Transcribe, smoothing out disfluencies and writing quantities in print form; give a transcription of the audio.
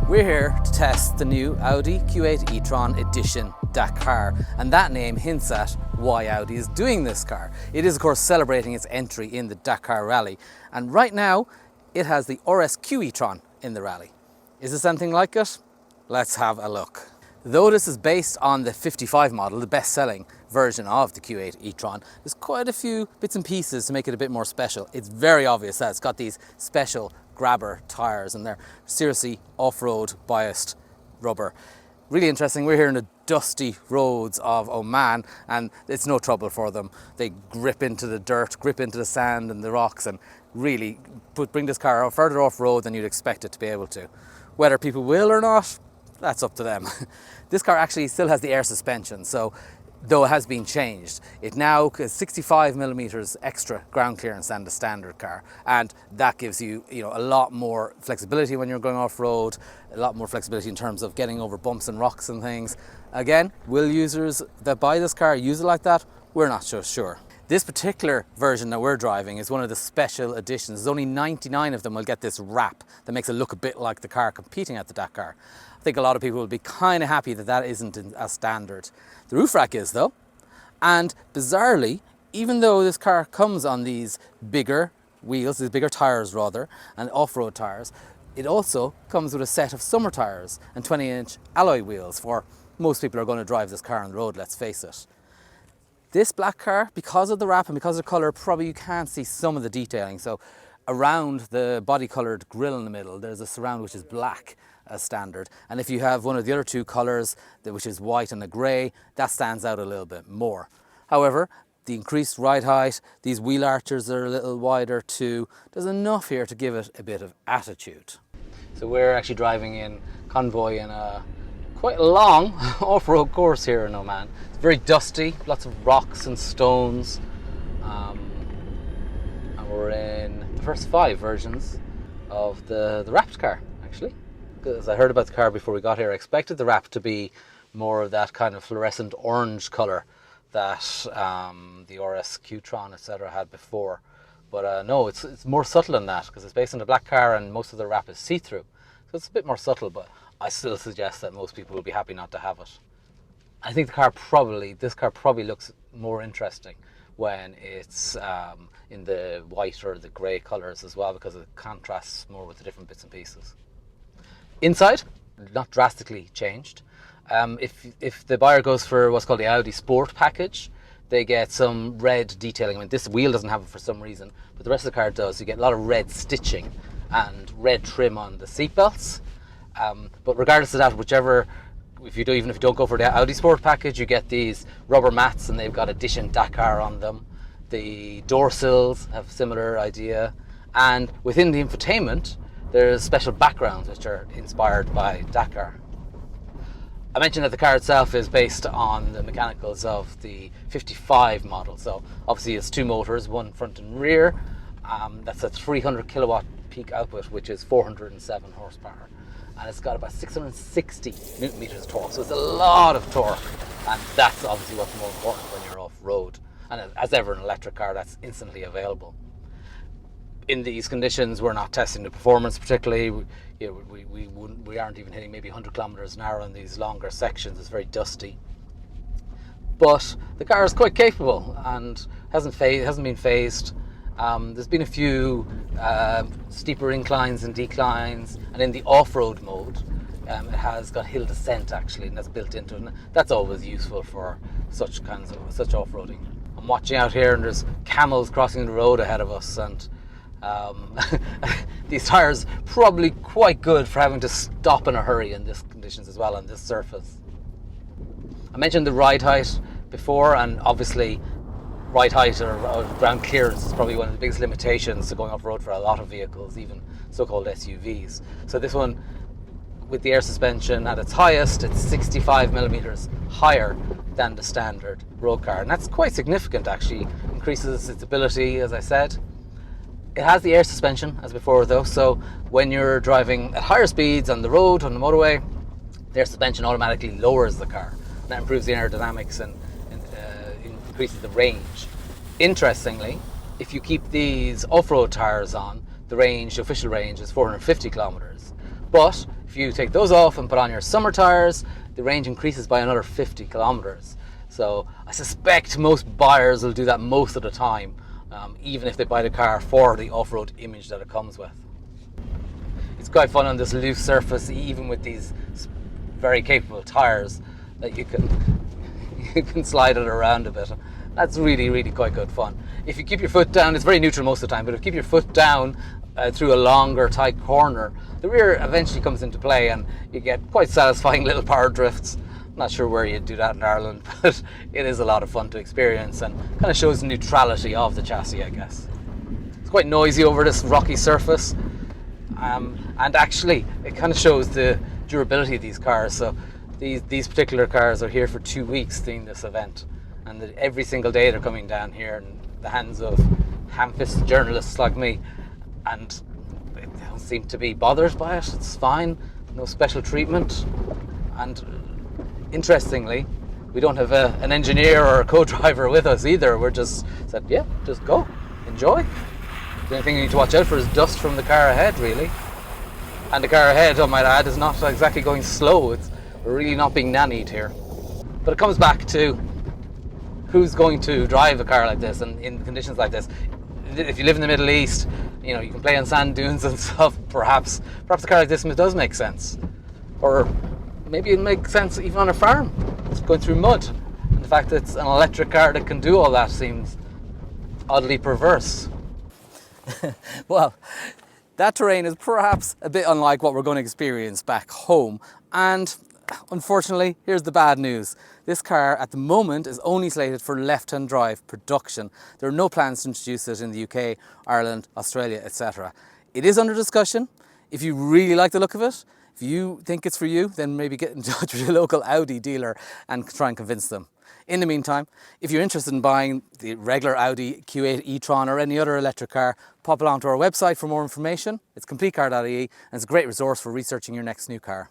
We're here to test the new Audi Q8 e-tron edition Dakar, and that name hints at why Audi is doing this car. It is of course celebrating its entry in the Dakar Rally, and right now it has the RSQ e-tron in the rally. Is this anything like it? Let's have a look. Though this is based on the 55 model, the best-selling version of the Q8 e-tron, there's quite a few bits and pieces to make it a bit more special. It's very obvious that it's got these special grabber tyres and they're seriously off-road biased rubber. Really interesting. We're here in the dusty roads of Oman and it's no trouble for them. They grip into the dirt, grip into the sand and the rocks, and really bring this car further off-road than you'd expect it to be able to. Whether people will or not, that's up to them. This car actually still has the air suspension, so though it has been changed, it now has 65 millimeters extra ground clearance than the standard car, and that gives you, a lot more flexibility when you're going off-road, a lot more flexibility in terms of getting over bumps and rocks and things. Again, will users that buy this car use it like that? We're not so sure. This particular version that we're driving is one of the special editions. There's only 99 of them will get this wrap that makes it look a bit like the car competing at the Dakar. I think a lot of people will be kind of happy that that isn't as standard. The roof rack is though, and bizarrely, even though this car comes on these bigger wheels, these bigger tyres rather, and off-road tyres, it also comes with a set of summer tyres and 20-inch alloy wheels for most people who are going to drive this car on the road, let's face it. This black car, because of the wrap and because of the colour, probably you can't see some of the detailing. So around the body-coloured grille in the middle, there's a surround which is black as standard. And if you have one of the other two colours, which is white and a grey, that stands out a little bit more. However, the increased ride height, these wheel arches are a little wider too. There's enough here to give it a bit of attitude. So we're actually driving in convoy in a quite a long off-road course here in Oman. It's very dusty, lots of rocks and stones. And we're in the first 5 versions of the wrapped car, actually. Because I heard about the car before we got here, I expected the wrap to be more of that kind of fluorescent orange colour that the RSQ-tron, etc. had before. But no, it's more subtle than that because it's based on a black car and most of the wrap is see-through. So it's a bit more subtle, but I still suggest that most people will be happy not to have it. I think this car probably looks more interesting when it's in the white or the grey colours as well, because it contrasts more with the different bits and pieces. Inside, not drastically changed. If the buyer goes for what's called the Audi Sport package, they get some red detailing. I mean, this wheel doesn't have it for some reason, but the rest of the car does. You get a lot of red stitching and red trim on the seatbelts. But regardless of that, even if you don't go for the Audi Sport package, you get these rubber mats and they've got Edition Dakar on them. The door sills have a similar idea, and within the infotainment there's special backgrounds which are inspired by Dakar. I mentioned that the car itself is based on the mechanicals of the 55 model, so obviously it's 2 motors, one front and rear. That's a 300 kilowatt peak output, which is 407 horsepower. And it's got about 660 newton meters of torque, so it's a lot of torque, and that's obviously what's more important when you're off-road. And as ever, an electric car, that's instantly available. In these conditions, we're not testing the performance particularly. We aren't even hitting maybe 100 kilometers an hour on these longer sections. It's very dusty. But the car is quite capable and hasn't been phased. There's been a few steeper inclines and declines, and in the off-road mode it has got hill descent actually, and that's built into it, and that's always useful for such off-roading. I'm watching out here and there's camels crossing the road ahead of us, and these tyres probably quite good for having to stop in a hurry in these conditions as well on this surface. I mentioned the ride height before, and obviously ride height or ground clearance is probably one of the biggest limitations to going off-road for a lot of vehicles, even so-called SUVs. So this one, with the air suspension at its highest, it's 65 millimeters higher than the standard road car, and that's quite significant actually. Increases its ability, as I said. It has the air suspension as before though, so when you're driving at higher speeds on the road, on the motorway, the air suspension automatically lowers the car. That improves the aerodynamics and increases the range. Interestingly, if you keep these off-road tyres on, the official range is 450 kilometers. But If you take those off and put on your summer tyres, the range increases by another 50 kilometers. So I suspect most buyers will do that most of the time, even if they buy the car for the off-road image that it comes with. It's quite fun on this loose surface, even with these very capable tyres, that you can slide it around a bit. That's really quite good fun. If you keep your foot down, it's very neutral most of the time, but if you keep your foot down through a longer tight corner, the rear eventually comes into play and you get quite satisfying little power drifts. I'm not sure where you'd do that in Ireland, but it is a lot of fun to experience and kind of shows the neutrality of the chassis, I guess. It's quite noisy over this rocky surface, and actually it kind of shows the durability of these cars. So these particular cars are here for 2 weeks doing this event, and every single day they're coming down here in the hands of ham-fisted journalists like me, and they don't seem to be bothered by it. It's fine, no special treatment. And interestingly, we don't have an engineer or a co-driver with us either. We're just said, yeah, just go, enjoy. The only thing you need to watch out for is dust from the car ahead, really. And the car ahead, I might add, is not exactly going slow. We're really not being nannied here. But it comes back to who's going to drive a car like this and in conditions like this. If you live in the Middle East, you know, you can play on sand dunes and stuff. Perhaps a car like this does make sense. Or maybe it makes sense even on a farm. It's going through mud. And the fact that it's an electric car that can do all that seems oddly perverse. Well, that terrain is perhaps a bit unlike what we're going to experience back home. And unfortunately, here's the bad news. This car at the moment is only slated for left-hand drive production. There are no plans to introduce it in the UK, Ireland, Australia, etc. It is under discussion. If you really like the look of it, if you think it's for you, then maybe get in touch with your local Audi dealer and try and convince them. In the meantime, if you're interested in buying the regular Audi Q8 e-tron or any other electric car, pop along to our website for more information. It's CompleteCar.ie, and it's a great resource for researching your next new car.